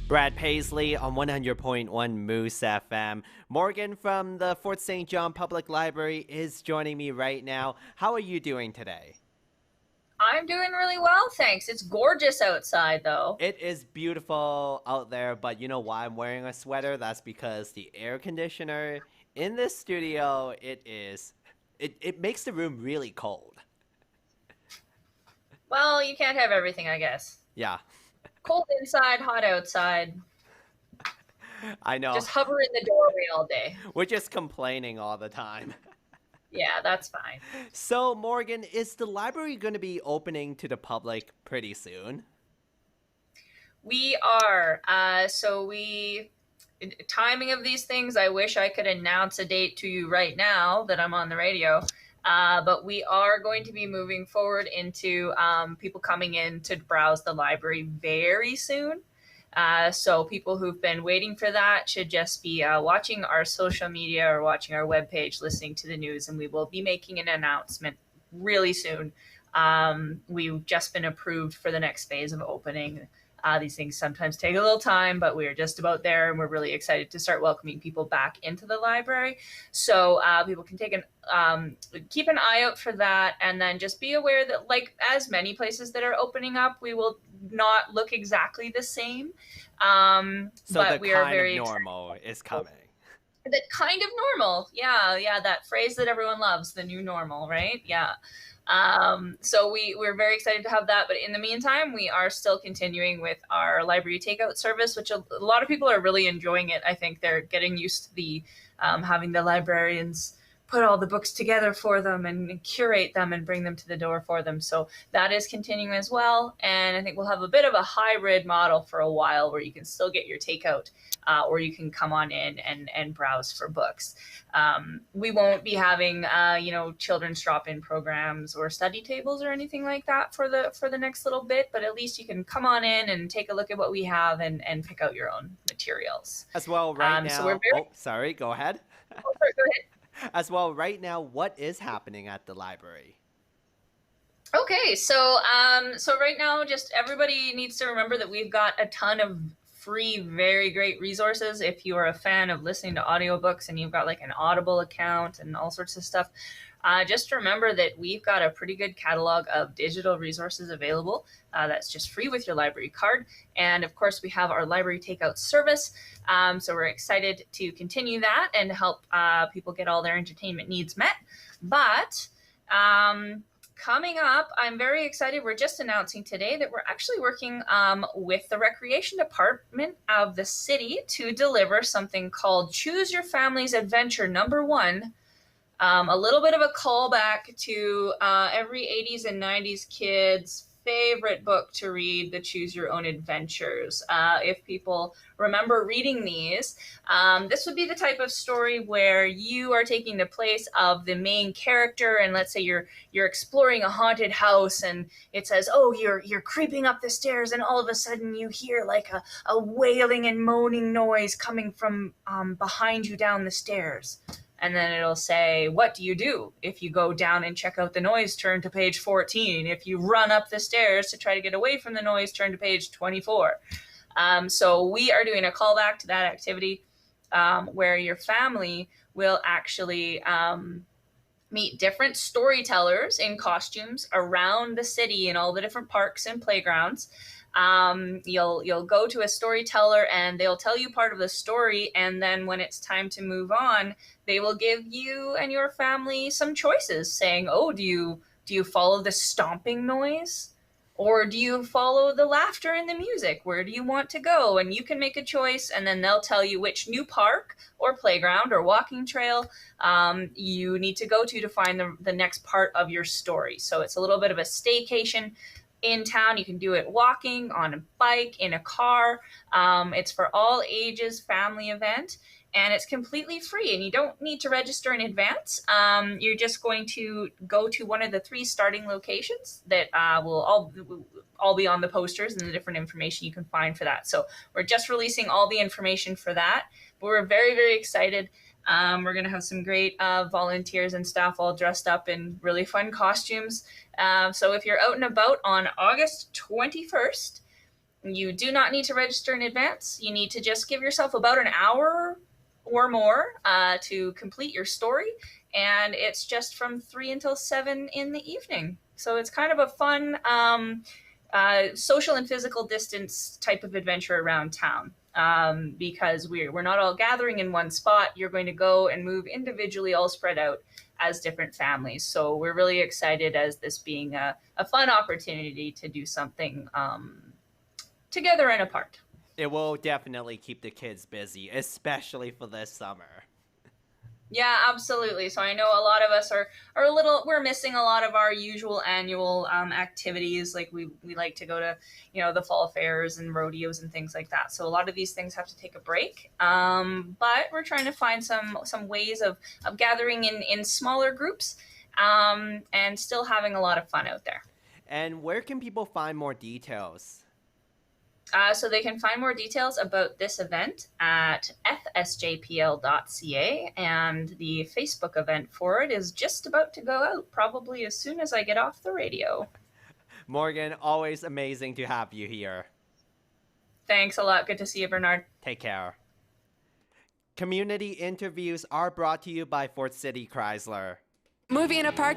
Brad Paisley on 100.1 Moose FM. Morgan from the Fort St. John Public Library is joining me right now. How are you doing today? I'm doing really well, thanks. It's gorgeous outside, though. It is beautiful out there, but you know why I'm wearing a sweater? That's because the air conditioner in this studio, it makes the room really cold. Well, you can't have everything, I guess. Yeah, Cold inside, hot outside. I know. Just hover in the doorway all day. We're just complaining all the time. Yeah, that's fine. So, Morgan, is the library going to be opening to the public pretty soon? We are. Timing of these things, I wish I could announce a date to you right now that I'm on the radio. But we are going to be moving forward into people coming in to browse the library very soon. So people who've been waiting for that should just be watching our social media or watching our webpage, listening to the news, and we will be making an announcement really soon. We've just been approved for the next phase of opening. These things sometimes take a little time, but we're just about there, and we're really excited to start welcoming people back into the library. So people can keep an eye out for that, and then just be aware that, like as many places that are opening up, we will not look exactly the same. So the But we are kind of very excited. normal is coming. That kind of normal, yeah, that phrase that everyone loves, the new normal, right? Yeah. We're very excited to have that. But in the meantime, we are still continuing with our library takeout service, which a lot of people are really enjoying it. I think they're getting used to the having the librarians put all the books together for them and curate them and bring them to the door for them. So that is continuing as well. And I think we'll have a bit of a hybrid model for a while where you can still get your takeout or you can come on in and browse for books. We won't be having, children's drop-in programs or study tables or anything like that for the next little bit, but at least you can come on in and take a look at what we have and pick out your own materials. As well, right So we're now. very. Oh, sorry, go ahead. Oh, sorry, go ahead. As well, right now, what is happening at the library? Okay, so right now, just everybody needs to remember that we've got a ton of free, very great resources. If you are a fan of listening to audiobooks and you've got like an Audible account and all sorts of stuff, just remember that we've got a pretty good catalog of digital resources available. That's just free with your library card. And of course, we have our library takeout service. So we're excited to continue that and help people get all their entertainment needs met. But coming up, I'm very excited. We're just announcing today that we're actually working with the Recreation Department of the city to deliver something called Choose Your Family's Adventure #1. A little bit of a callback to every 80s and 90s kids' favorite book to read, the Choose Your Own Adventures. If people remember reading these, this would be the type of story where you are taking the place of the main character, and let's say you're exploring a haunted house, and it says, "Oh, you're creeping up the stairs, and all of a sudden you hear like a wailing and moaning noise coming from behind you down the stairs." And then it'll say, what do you do? If you go down and check out the noise, turn to page 14. If you run up the stairs to try to get away from the noise, turn to page 24. So we are doing a callback to that activity where your family will actually meet different storytellers in costumes around the city in all the different parks and playgrounds. You'll go to a storyteller and they'll tell you part of the story, and then when it's time to move on, they will give you and your family some choices, saying, "Oh, do you follow the stomping noise? Or do you follow the laughter and the music? Where do you want to go?" And you can make a choice, and then they'll tell you which new park or playground or walking trail you need to go to find the next part of your story. So it's a little bit of a staycation in town. You can do it walking, on a bike, in a car. It's for all ages, family event, and it's completely free, and you don't need to register in advance. You're just going to go to one of the 3 starting locations that will all be on the posters and the different information you can find for that. So we're just releasing all the information for that, but we're very, very excited. We're going to have some great volunteers and staff all dressed up in really fun costumes. So if you're out and about on August 21st, You do not need to register in advance. You need to just give yourself about an hour or more to complete your story. And it's just from 3 until 7 in the evening. So it's kind of a fun social and physical distance type of adventure around town. Because we're not all gathering in one spot. You're going to go and move individually, all spread out as different families. So we're really excited as this being a fun opportunity to do something together and apart. It will definitely keep the kids busy, especially for this summer. Yeah, absolutely. So I know a lot of us are we're missing a lot of our usual annual activities. Like we like to go to, the fall fairs and rodeos and things like that. So a lot of these things have to take a break. But we're trying to find some ways of gathering in smaller groups and still having a lot of fun out there. And where can people find more details? So they can find more details about this event at fsjpl.ca, and the Facebook event for it is just about to go out, probably as soon as I get off the radio. Morgan, always amazing to have you here. Thanks a lot. Good to see you, Bernard. Take care. Community interviews are brought to you by Fort City Chrysler. Movie in a Park